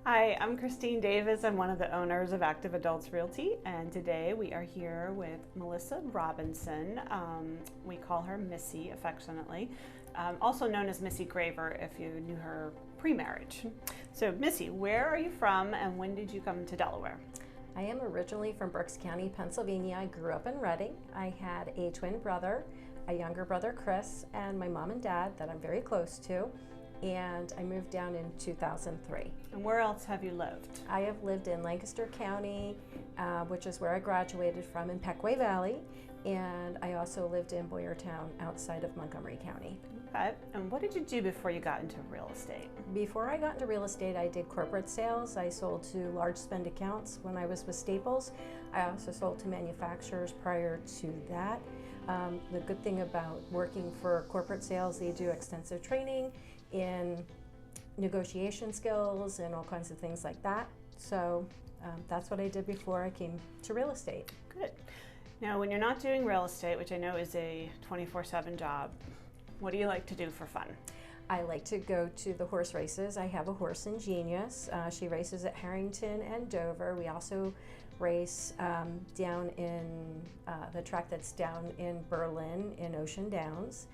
Hi, I'm Christine Davis. I'm one of the owners of Active Adults Realty, and today we are here with Missy Robinson. We call her Missy affectionately, also known as Missy Graver if you knew her pre-marriage. So Missy, where are you from and when did you come to Delaware? I am originally from Berks County, Pennsylvania. I grew up in Reading. I had a twin brother, a younger brother, Chris, and my mom and dad that I'm very close to. And I moved down in 2003. And where else have you lived? I have lived in Lancaster County, which is where I graduated from, in Pequay Valley, and I also lived in Boyertown outside of Montgomery County. Okay. And what did you do before you got into real estate? Before I got into real estate, I did corporate sales. I sold to large spend accounts when I was with Staples. I also sold to manufacturers prior to that. The good thing about working for corporate sales, they do extensive training in negotiation skills and all kinds of things like that. So that's what I did before I came to real estate. Good. Now, when you're not doing real estate, which I know is a 24/7 job, what do you like to do for fun? I like to go to the horse races. I have a horse in Genius. She races at Harrington and Dover. We also race down in the track that's down in Berlin in Ocean Downs.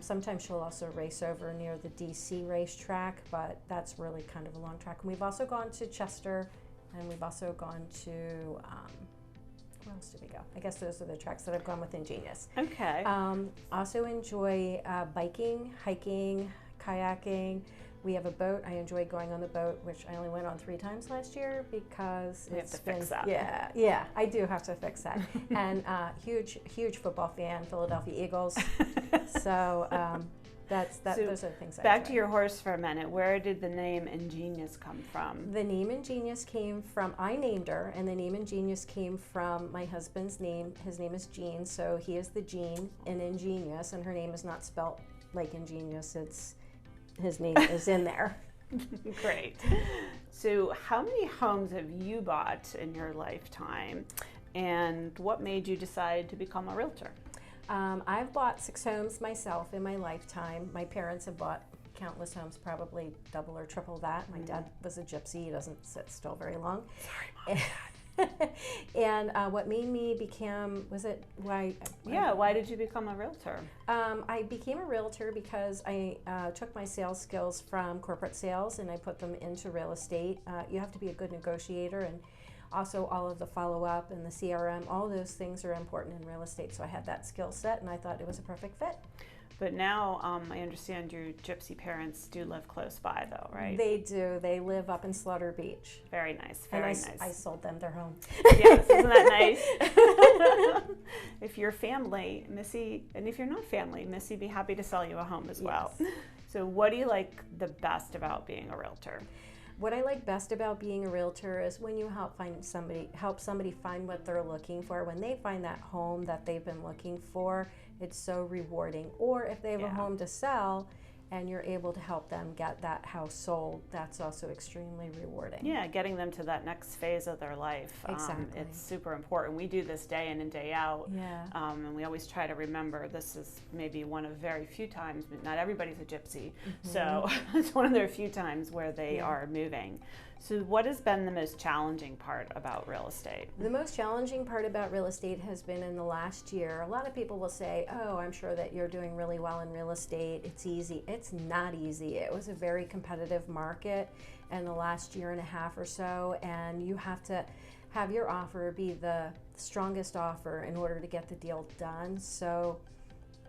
Sometimes she'll also race over near the DC racetrack, but that's really kind of a long track. And we've also gone to Chester, and we've also gone to, where else did we go? I guess those are the tracks that I've gone with in Genius. Okay. Also enjoy biking, hiking, kayaking. We have a boat. I enjoy going on the boat, which I only went on 3 times last year because We have to fix that. Yeah, I do have to fix that. And huge football fan, Philadelphia Eagles. So those are the things I Back enjoy. to your horse for a minute. Where did the name Ingenious come from? The name Ingenious came from, I named her, and the name Ingenious came from my husband's name. His name is Gene, so he is the Gene in Ingenious, and her name is not spelt like Ingenious. His name is in there. Great. So how many homes have you bought in your lifetime, and what made you decide to become a realtor? I've bought 6 homes myself in my lifetime. My parents have bought countless homes, probably double or triple that. My dad was a gypsy. He doesn't sit still very long. Sorry, Mom. And what made me become, Why did you become a realtor? I became a realtor because I took my sales skills from corporate sales and I put them into real estate. You have to be a good negotiator, and also all of the follow-up and the CRM, all those things are important in real estate. So I had that skill set and I thought it was a perfect fit. But now I understand your gypsy parents do live close by, though, right? They do. They live up in Slaughter Beach. Very nice, very nice. I sold them their home. Yes, isn't that nice? If you're family, Missy, and if you're not family, Missy would be happy to sell you a home as well. Yes. So what do you like the best about being a realtor? What I like best about being a realtor is when you help somebody find what they're looking for. When they find that home that they've been looking for, it's so rewarding. Or if they have a home to sell and you're able to help them get that house sold, that's also extremely rewarding. Yeah, getting them to that next phase of their life. Exactly. It's super important. We do this day in and day out. Yeah. And we always try to remember this is maybe one of very few times, but not everybody's a gypsy. So it's one of their few times where they are moving. So what has been the most challenging part about real estate? The most challenging part about real estate has been in the last year. A lot of people will say, oh, I'm sure that you're doing really well in real estate. It's easy. It's not easy. It was a very competitive market in the last year and a half or so, and you have to have your offer be the strongest offer in order to get the deal done. So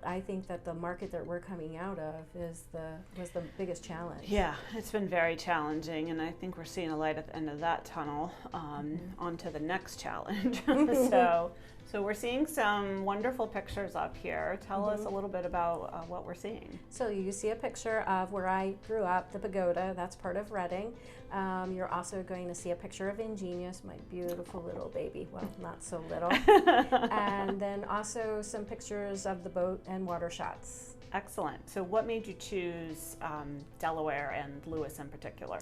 I think that the market that we're coming out of was the biggest challenge. Yeah, it's been very challenging, and I think we're seeing a light at the end of that tunnel onto the next challenge. So we're seeing some wonderful pictures up here. Tell us a little bit about what we're seeing. So you see a picture of where I grew up, the pagoda. That's part of Reading. You're also going to see a picture of Ingenious, my beautiful little baby. Well, not so little. And then also some pictures of the boat and water shots. Excellent. So what made you choose Delaware and Lewis in particular?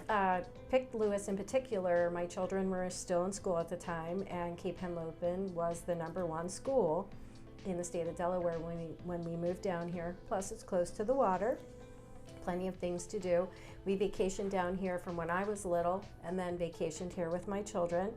Picked Lewis in particular. My children were still in school at the time, and Cape Henlopen was the #1 school in the state of Delaware when we moved down here. Plus, it's close to the water. plenty of things to do. We vacationed down here from when I was little, and then vacationed here with my children.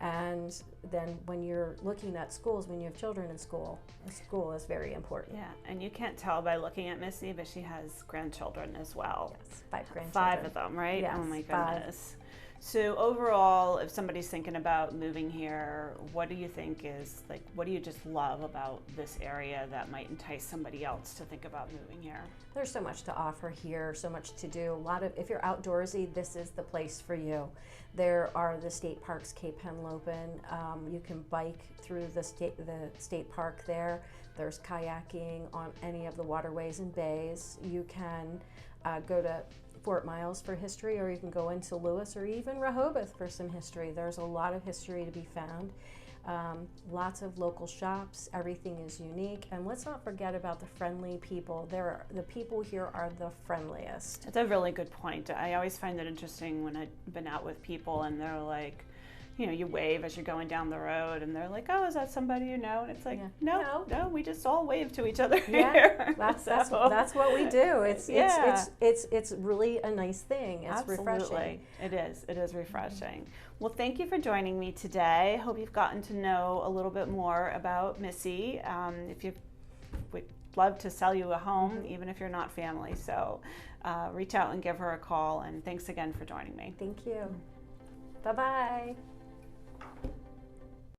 And then when you're looking at schools, when you have children in school, school is very important. Yeah, and you can't tell by looking at Missy, but she has grandchildren as well. Yes, 5 grandchildren. 5 of them, right? Yes, oh my 5. goodness. So overall, if somebody's thinking about moving here, what do you think is, like, what do you just love about this area that might entice somebody else to think about moving here? There's so much to offer here, so much to do. If you're outdoorsy, this is the place for you. There are the state parks, Cape Henlopen. You can bike through the state park there. There's kayaking on any of the waterways and bays. You can go to Fort Miles for history, or you can go into Lewis or even Rehoboth for some history. There's a lot of history to be found. Lots of local shops. Everything is unique, and let's not forget about the friendly people. The people here are the friendliest. That's a really good point. I always find it interesting when I've been out with people and they're like, you know, you wave as you're going down the road and they're like, oh, is that somebody you know? And it's like, yeah. no, we just all wave to each other Yeah, here. that's what we do. It's really a nice thing. It's Absolutely. Refreshing. It is refreshing. Well, thank you for joining me today. Hope you've gotten to know a little bit more about Missy. We'd love to sell you a home, even if you're not family. So reach out and give her a call. And thanks again for joining me. Thank you. Bye-bye.